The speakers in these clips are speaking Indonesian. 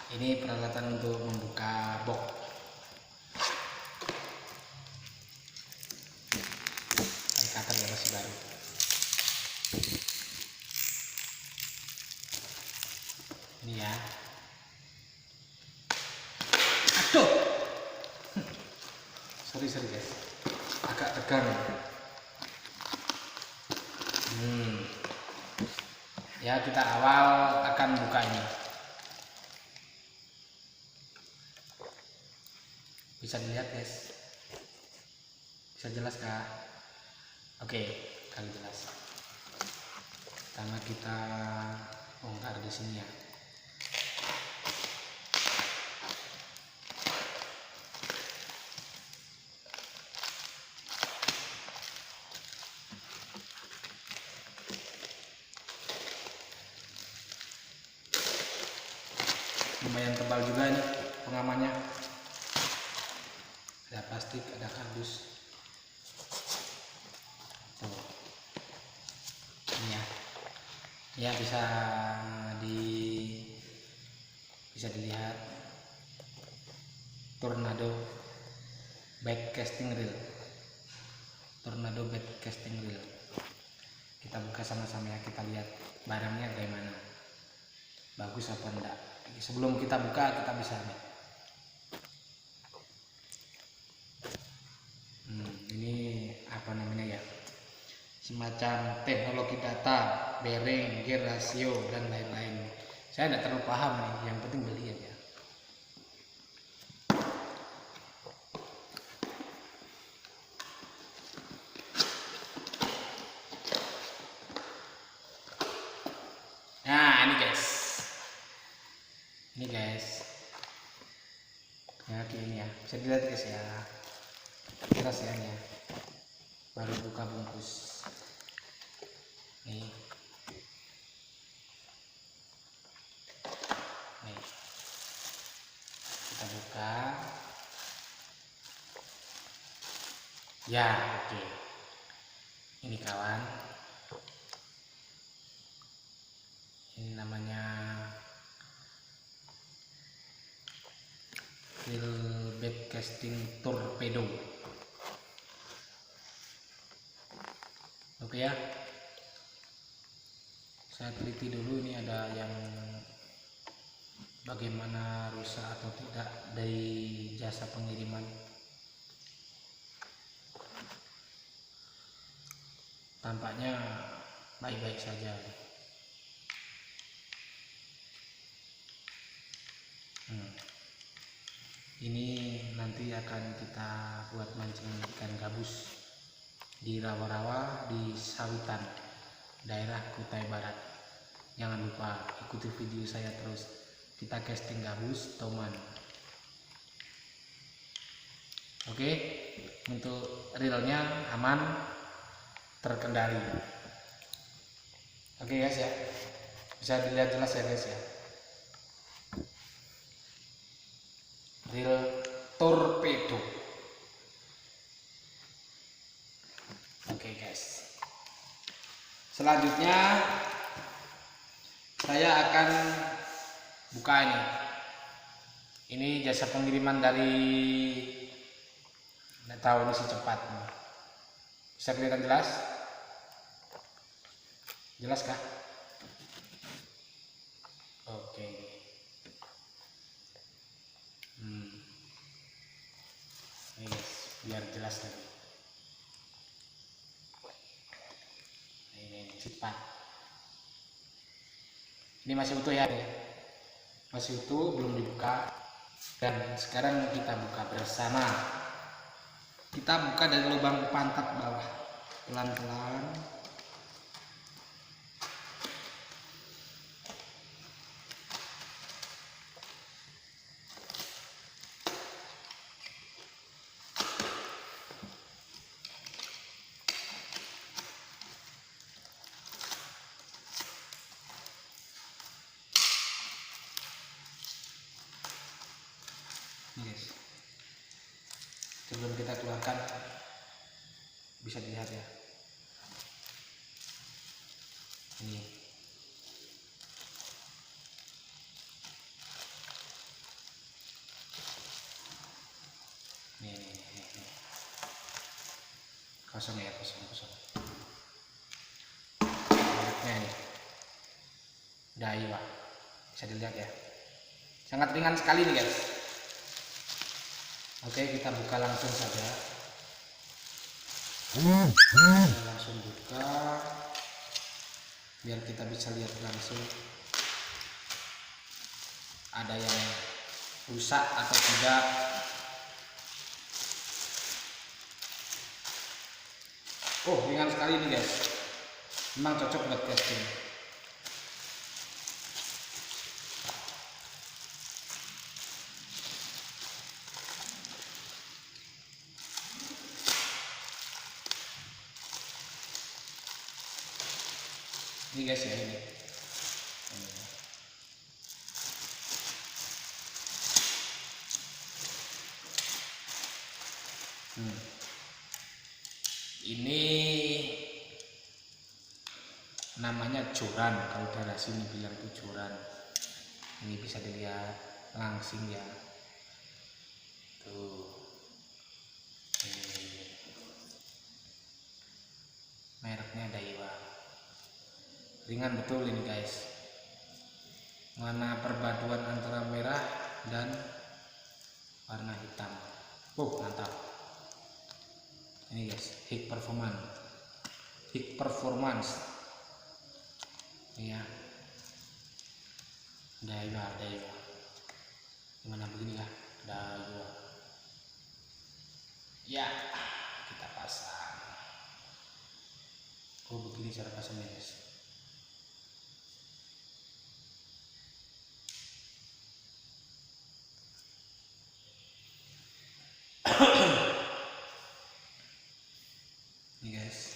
Ini peralatan untuk membuka box. Tali cutter ya, masih baru. Ini ya. Aduh. Sorry guys. Agak tegang. Ya, kita awal akan buka ini. Bisa dilihat guys, bisa jelas kah? Oke, kali jelas. Pertama kita bongkar di sini ya. Lumayan tebal juga ini pengamannya. Ada plastik, ada kardus. Tuh. Ini ya. Ya, bisa dilihat Tornado back casting reel. Tornado back casting reel. Kita buka sama-sama ya, kita lihat barangnya bagaimana. Bagus apa enggak. Sebelum kita buka, kita bisa lihat. Ini apa namanya ya, semacam teknologi data, bearing, gear ratio dan lain-lain. Saya tidak terlalu paham nih, yang penting beli aja. Nah, ini guys, ya kayak ini ya, bisa dilihat guys ya. Keras ya ini ya. Baru buka bungkus nih. Kita buka ya. Oke, ini kawan, ini namanya reel bed casting torpedo. Oke ya, saya teliti dulu ini ada yang bagaimana rusak atau tidak dari jasa pengiriman. Tampaknya baik-baik saja. Ini nanti akan kita buat mancing ikan gabus di rawa-rawa di Sawitan, daerah Kutai Barat. Jangan lupa ikuti video saya terus. Kita casting gabus toman. Oke, untuk reelnya aman, terkendali. Oke guys ya, bisa dilihat jelas ya guys ya. Reel torpedo. Oke guys, selanjutnya saya akan buka ini. Ini jasa pengiriman dari, nggak tahu ini secepat. Bisa kelihatan jelas? Jelas kah? Oke. Ini guys, biar jelas lagi. Ini cepat. Ini masih utuh ya, masih utuh, belum dibuka. Dan sekarang kita buka bersama. Kita buka dari lubang pantat bawah, pelan-pelan. Yes. Sebelum kita keluarkan, bisa dilihat ya. Ini Kosong ya, kosong. Mereknya ini Daiwa, bisa dilihat ya, sangat ringan sekali nih guys. Oke, kita buka langsung saja. Kita langsung buka biar kita bisa lihat langsung ada yang rusak atau tidak. Oh, ringan sekali nih guys, memang cocok buat casting. Ini guys ya, ini. Ini namanya joran, kalau daerah sini bilang itu joran. Ini bisa dilihat langsing ya, tuh. Ini mereknya Daiwa, ringan betul ini guys. Mana perpaduan antara merah dan warna hitam. Mantap. Ini guys, high performance ya, Daiwa. Gimana begini ya, Daiwa ya. Kita pasang. Oh, begini cara pasangnya guys. Ini guys,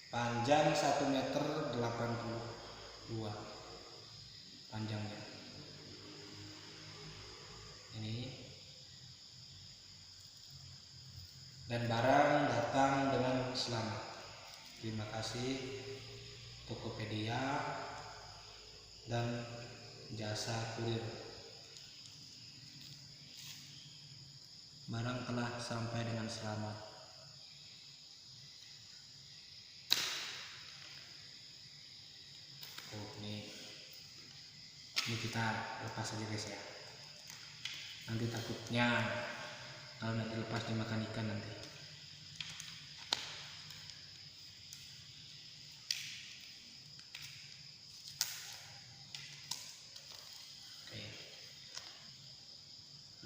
panjang 1,82 meter panjangnya. Ini, dan barang datang dengan selamat. Terima kasih Tokopedia dan jasa kurir. Barang telah sampai dengan selamat. Oh, ini kita lepas aja guys ya. Nanti takutnya kalau nggak dilepas dimakan ikan nanti. Oke,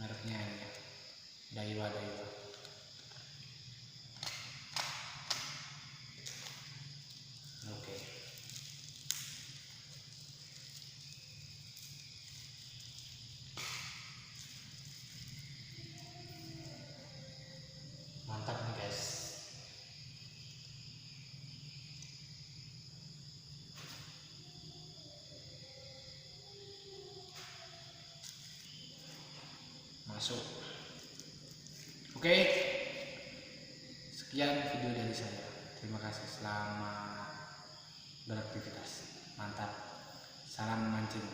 mereknya ini ya, Daiwa. Oke, mantap nih guys. Masuk. Oke, sekian video dari saya. Terima kasih, selamat beraktivitas. Mantap, salam mancing.